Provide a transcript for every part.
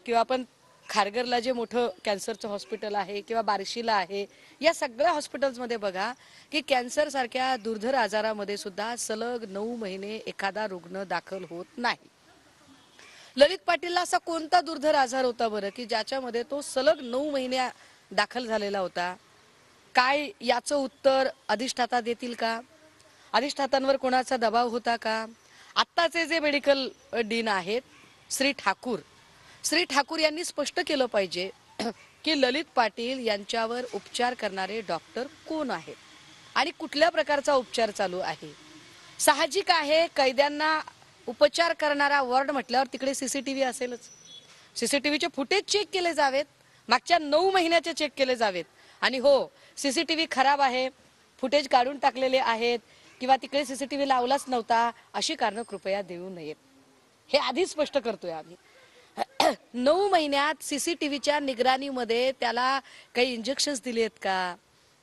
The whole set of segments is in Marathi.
किंवा आपण खारघरला जे मोठं कॅन्सरचं हॉस्पिटल आहे किंवा बार्शीला आहे, या सगळ्या हॉस्पिटल्समध्ये बघा की कॅन्सरसारख्या दुर्धर आजारामध्ये सुद्धा सलग 9 महिने एखादा रुग्ण दाखल होत नाही. ललित पाटीलला असा कोणता दुर्धर आजार होता बरं की ज्याच्यामध्ये तो सलग 9 महिने दाखल झालेला होता? काय याचं उत्तर अधिष्ठाता देतील का? अधिष्ठातांवर कोणाचा दबाव होता का? आत्ताचे जे मेडिकल डीन आहेत श्री ठाकूर यांनी स्पष्ट केलं पाहिजे की ललित पाटील यांच्यावर उपचार करणारे डॉक्टर कोण आहेत आणि कुठल्या प्रकारचा उपचार चालू आहे. साहजिक आहे, कैद्यांना उपचार करणारा वॉर्ड म्हटल्यावर तिकडे सीसीटीव्ही असेलच. सीसीटीव्हीचे फुटेज चेक केले जावेत, मागच्या 9 महिन्याचे चेक केले जावेत. आणि हो, सीसीटीव्ही खराब आहे, फुटेज काढून टाकलेले आहेत किंवा तिकडे सीसीटीव्ही लावलाच नव्हता अशी कारणं कृपया देऊ नयेत. हे आधी स्पष्ट करतोय आम्ही. 9 महिन्यात सीसीटीव्हीच्या निगराणीमध्ये त्याला काही इंजेक्शन्स दिली आहेत का,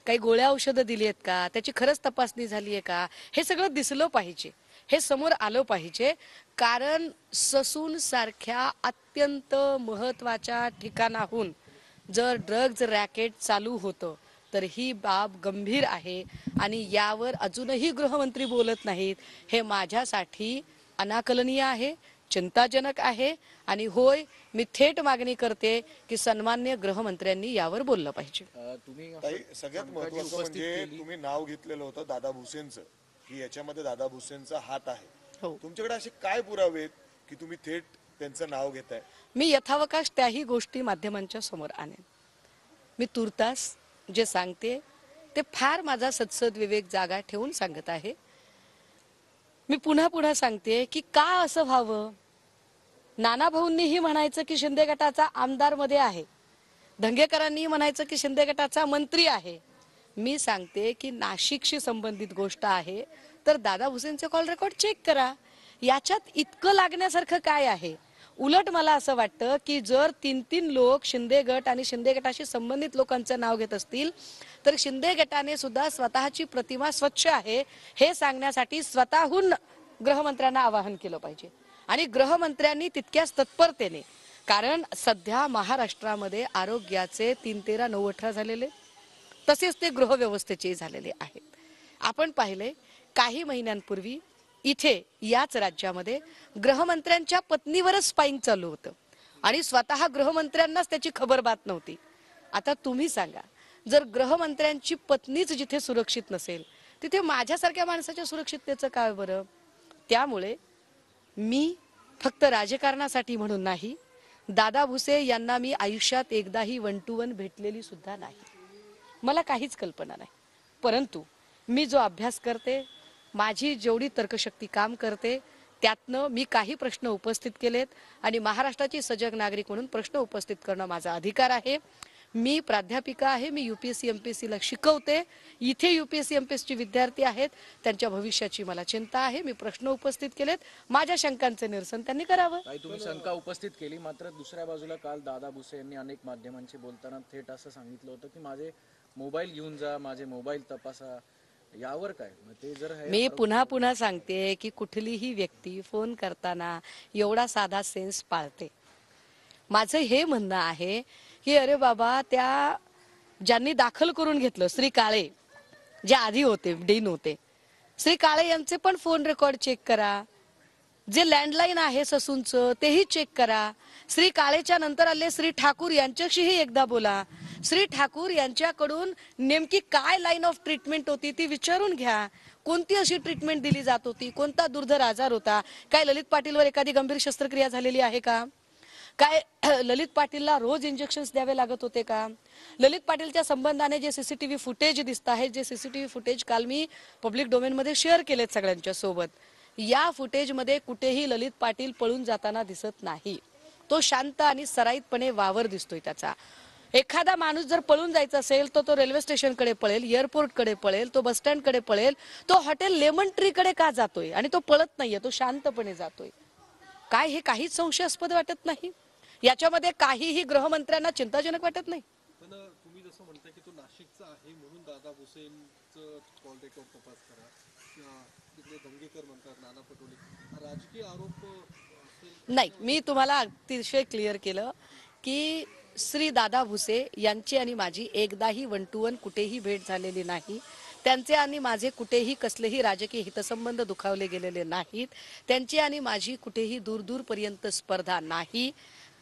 काही गोळ्या औषधं दिली आहेत का, त्याची खरंच तपासणी झाली आहे का, हे सगळं दिसलं पाहिजे, हे समोर आलं पाहिजे. कारण ससून सारख्या अत्यंत महत्वाच्या ठिकाणाहून जर ड्रग्ज रॅकेट चालू होतं तर ही बाब गंभीर आहे आणि यावर अजूनही गृहमंत्री बोलत नाहीत. हे माझ्यासाठी अनाकलनीय आहे, चिंताजनक आहे. आणि होय, मी थेट मागणी करते की सन्माननीय गृहमंत्र्यांनी यावर बोललं पाहिजे. सगळ्यात महत्त्वाचं म्हणजे तुम्ही नाव घेतलेलं होतं दादा भुसेंचं की याच्यामध्ये दादा भुसेंचा हात आहे. हो, तुमच्याकडे असे काय पुरावे आहेत की तुम्ही थेट त्यांचं नाव घेताय? मी यथावकाश त्याही गोष्टी माध्यमांच्या समोर आणेन. मी तुर्तास जे सांगते ते फार माझा सदसद विवेक जागा ठेवून सांगत आहे. मी पुन्हा पुन्हा सांगते की का असं व्हावं. नाना भाऊंनीही म्हणायचं की शिंदे गटाचा आमदार मध्ये आहे, धंगेकरांनी म्हणायचं की शिंदे गटाचा मंत्री आहे. मी सांगते की नाशिकशी संबंधित गोष्ट आहे तर दादा भुसेंचे कॉल रेकॉर्ड चेक करा. याच्यात इतकं लागण्यासारखं काय आहे. उलट मला असं वाटतं की जर 3-3 लोक शिंदे गट आणि शिंदे गटाशी संबंधित लोकांचं नाव घेत असतील तर शिंदे गटाने सुद्धा स्वतःची प्रतिमा स्वच्छ आहे हे सांगण्यासाठी स्वतःहून गृहमंत्र्यांना आवाहन केलं पाहिजे. आणि गृहमंत्र्यांनी तितक्याच तत्परतेने, कारण सध्या महाराष्ट्रामध्ये आरोग्याचे 3-13-9-18 झालेले, तसेच ते गृहव्यवस्थेचे झालेले आहेत. आपण पाहिले काही महिन्यांपूर्वी इथे याच राज्यामध्ये गृहमंत्र्यांच्या पत्नीवरच स्पाईंग चालू होतं आणि स्वतः गृहमंत्र्यांनाच त्याची खबर बात नव्हती. आता तुम्ही सांगा, जर गृहमंत्र्यांची पत्नीच जिथे सुरक्षित नसेल तिथे माझ्यासारख्या माणसाच्या सुरक्षिततेचं काय बरं. त्यामुळे मी फक्त राजकारणासाठी म्हणून नाही, दादा भुसे यांना मी आयुष्यात एकदाही 1 to 1 भेटलेली सुद्धा नाही, मला काहीच कल्पना नाही. परंतु मी जो अभ्यास करते, माझी जेवढी तर्कशक्ती काम करते त्यातनं मी काही प्रश्न उपस्थित केलेत आणि महाराष्ट्राची सजग नागरिक म्हणून प्रश्न उपस्थित करणं माझा अधिकार आहे. मी प्राध्यापिका आहे, मी UPSC MPSC ला शिकवते. इथे UPSC MPSC विद्यार्थी आहेत, त्यांच्या भविष्याची मला चिंता आहे. मी प्रश्न उपस्थित केलेत, माझ्या शंकांचे निरसन त्यांनी करावं. तुम्ही शंका उपस्थित केली, मात्र दुसऱ्या बाजूला काल दादा भुसे यांनी अनेक माध्यमांशी बोलताना थेट असं सांगितलं होतं की माझे मोबाईल घेऊन जा, माझे मोबाईल तपासा. यावर काय ते जर मी पुन्हा पुन्हा सांगते की कुठलीही व्यक्ती फोन करताना एवढा साधा सेन्स पाळते. माझं हे म्हणणं आहे की अरे बाबा, त्या ज्यांनी दाखल करून घेतलं श्री काळे, जे आधी होते डीन होते, श्री काळे यांचे पण फोन रेकॉर्ड चेक करा. जे लँडलाईन आहे ससूनचं तेही चेक करा. श्री काळेच्या नंतर आले श्री ठाकूर यांच्याशीही एकदा बोला. श्री ठाकूर यांच्याकडून नेमकी काय लाईन ऑफ ट्रीटमेंट होती ती विचारून घ्या. कोणती अशी ट्रीटमेंट दिली जात होती, कोणता दुर्धर आजार होता, काय ललित पाटीलवर एखादी गंभीर शस्त्रक्रिया झालेली आहे का, काय ललित पाटीलला रोज इंजेक्शन्स द्यावे लागत होते का. ललित पाटीलच्या संबंधाने जे सीसीटीव्ही फुटेज दिसत आहे, जे सीसीटीव्ही फुटेज काल मी पब्लिक डोमेनमध्ये शेअर केलेत सगळ्यांच्या सोबत, या फुटेजमध्ये कुठेही ललित पाटील पळून जाताना दिसत नाही. तो शांत आणि सराईतपणे वावर दिसतोय त्याचा. एखादा माणूस जर पळून जायचा असेल तर तो रेल्वे स्टेशनकडे पळेल, एअरपोर्टकडे पळेल, तो बस स्टँडकडे पळेल, तो हॉटेल लेमन ट्रीकडे का जातोय आणि तो पळत नाहीये, तो शांतपणे जातोय. काय हे काहीच संशयास्पद वाटत नाही? याच्यामध्ये काहीही गृहमंत्र्यांना चिंताजनक वाटत नाही? पण तुम्ही जसं म्हणता की तो नाशिकचा आहे म्हणून दादा भुसेंचं कॉल रेकॉर्ड तपास करा, तिकडे दंगेकर म्हणतात, नाना पटोले, राजकीय आरोप नाही, मी तुम्हाला अतिशय क्लिअर केलं की श्री दादा भुसे यांची आणि माझी एकदाही वन टू वन कुठेही भेट झालेली नाही. त्यांचे आणि माझे कुठेही कसलेही राजकीय हितसंबंध दुखावले गेलेले नाहीत. त्यांची आणि माझी कुठेही दूरपर्यंत स्पर्धा नाही.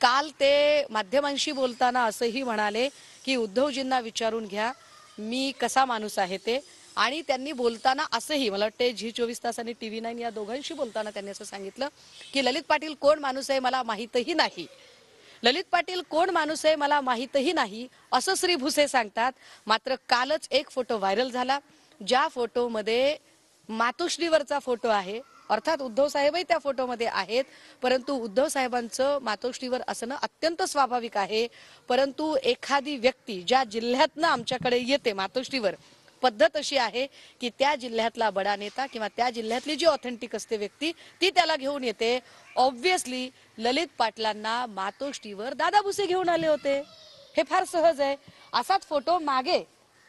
काल ते माध्यमांशी बोलताना असंही म्हणाले की उद्धवजींना विचारून घ्या मी कसा माणूस आहे ते. आणि त्यांनी बोलताना असंही मला वाटते Zee24 आणि TV9 या दोघांशी बोलताना त्यांनी असं सांगितलं की ललित पाटील कोण माणूस आहे मला माहीतही नाही. ललित पाटील कोण माणूस आहे मला माहीतही नाही असं श्री भुसे सांगतात. मात्र कालच एक फोटो व्हायरल झाला ज्या फोटोमध्ये मातोश्रीवरचा फोटो आहे. अर्थात उद्धव साहेबही त्या फोटोमध्ये आहेत, परंतु उद्धव साहेबांचं मातोश्रीवर असणं अत्यंत स्वाभाविक आहे. परंतु एखादी व्यक्ती ज्या जिल्ह्यातनं आमच्याकडे येते मातोश्रीवर, पद्धत अशी आहे की त्या जिल्ह्यातला बडा नेता किंवा त्या जिल्ह्यातली जी ऑथेंटिक असते व्यक्ती ती त्याला घेऊन येते. ऑब्व्हियसली ललित पाटलांना मातोश्रीवर दादा भुसे घेऊन आले होते, हे फार सहज आहे. असाच फोटो मागे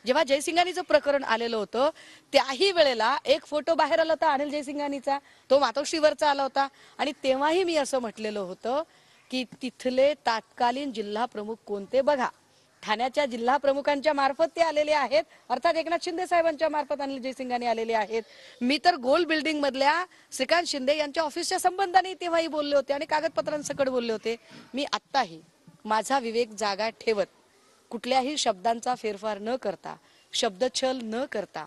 जेव्हा जयसिंघानीचं प्रकरण आलेलं होतं त्याही वेळेला एक फोटो बाहेर आला होता अनिल जयसिंघानीचा, तो मातोश्रीवरचा आला होता. आणि तेव्हाही मी असं म्हटलेलं होतं की तिथले तात्कालीन जिल्हा प्रमुख कोणते बघा. ठाण्याच्या जिल्हा प्रमुखांच्या मार्फत ते आलेले आहेत, अर्थात एकनाथ शिंदे साहेबांच्या मार्फत अनिल जयसिंघानी आलेले आहेत. मी तर गोल बिल्डिंग मधल्या श्रीकांत शिंदे यांच्या ऑफिसच्या संबंधाने तेव्हाही बोलले होते आणि कागदपत्रांसकट बोलले होते. मी आत्ताही माझा विवेक जागा ठेवत कुठल्याही शब्दांचा फेरफार न करता, शब्दछल न करता,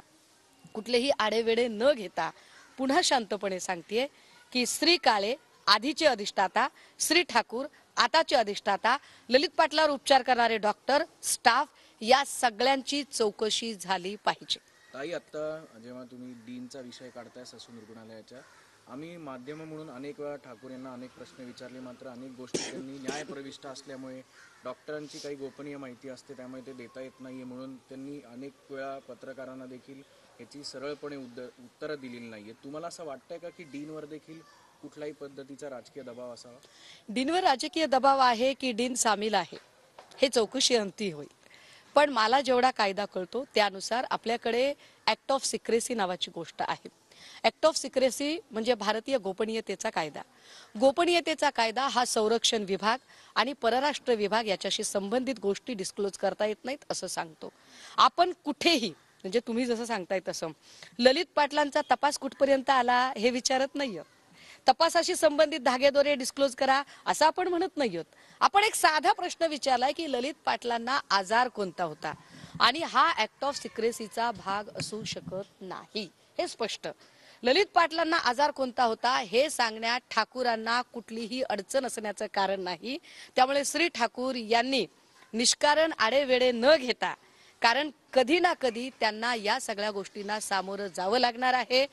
कुठलेही आडेवेडे न घेता पुन्हा शांतपणे सांगतेय की श्री काळे आधीचे अधिष्ठाता, श्री ठाकूर आताचे अधिष्ठाता, ललित पाटलावर उपचार करणारे डॉक्टर, स्टाफ या सगळ्यांची चौकशी झाली पाहिजे. ताई, आता जेव्हा तुम्ही डीनचा विषय काढताय ससून रुग्णालयाच्या, आम्ही माध्यम म्हणून अनेक वेळा ठाकूर यांना अनेक प्रश्न विचारले, मात्र अनेक गोष्टी त्यांनी न्यायप्रविष्ट असल्यामुळे डॉक्टरांची काही गोपनीय माहिती असते त्यामुळे ते देता येत नाहीये म्हणून त्यांनी अनेक वेळा पत्रकारांना देखील याची सरळपणे उत्तरं दिलेली नाहीये. तुम्हाला असं वाटतंय का की डीनवर देखील कुठल्याही पद्धतीचा राजकीय दबाव असावा? डीनवर राजकीय दबाव आहे की डीन सामील आहे हे चौकशी अंती होईल. पण मला जेवढा कायदा कळतो त्यानुसार आपल्याकडे ऍक्ट ऑफ सिक्रेसी नावाची गोष्ट आहे. ऍक्ट ऑफ सिक्रेसी म्हणजे भारतीय गोपनीयतेचा कायदा. गोपनीयतेचा कायदा हा संरक्षण विभाग आणि परराष्ट्र विभाग याच्याशी संबंधित गोष्टी डिस्क्लोज करता येत नाहीत असं सांगतो. आपण कुठेही म्हणजे तुम्ही जसं सांगताय तसं ललित पाटलांचा तपास कुठपर्यंत आला हे विचारत नाहीये. तपासाशी संबंधित धागेदोरे डिस्क्लोज करा असं आपण म्हणत नाही आहोत. आपण एक साधा प्रश्न विचारलाय की ललित पाटलांना आजार कोणता होता आणि हा ऍक्ट ऑफ सिक्रेसीचा भाग असू शकत नाही, हे स्पष्ट. ललित पाटलांना आजार कोणता होता हे सांगण्यात ठाकूरांना कुठलीही अडचण असण्याचं कारण नाही. त्यामुळे श्री ठाकूर यांनी निष्कारण आडेवेडे न घेता, कारण कधी ना कधी त्यांना या सगळ्या गोष्टींना सामोरं जावं लागणार आहे.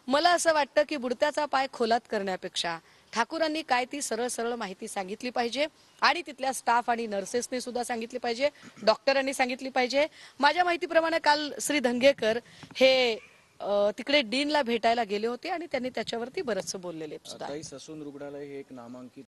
मला असं वाटतं की बुडत्याचा पाय खोलात करण्यापेक्षा ठाकूरांनी काय ती सरळ सरळ माहिती सांगितली पाहिजे आणि तिथल्या स्टाफ आणि नर्सेसने सुद्धा सांगितली पाहिजे, डॉक्टरांनी सांगितली पाहिजे. माझ्या माहितीप्रमाणे काल श्री धंगेकर हे तिकडे डीनला भेटायला गेले होते आणि त्यांनी त्याच्यावरती बरंचसं बोललेले सुद्धा. ताई, ससून रुग्णालय हे एक नामांकित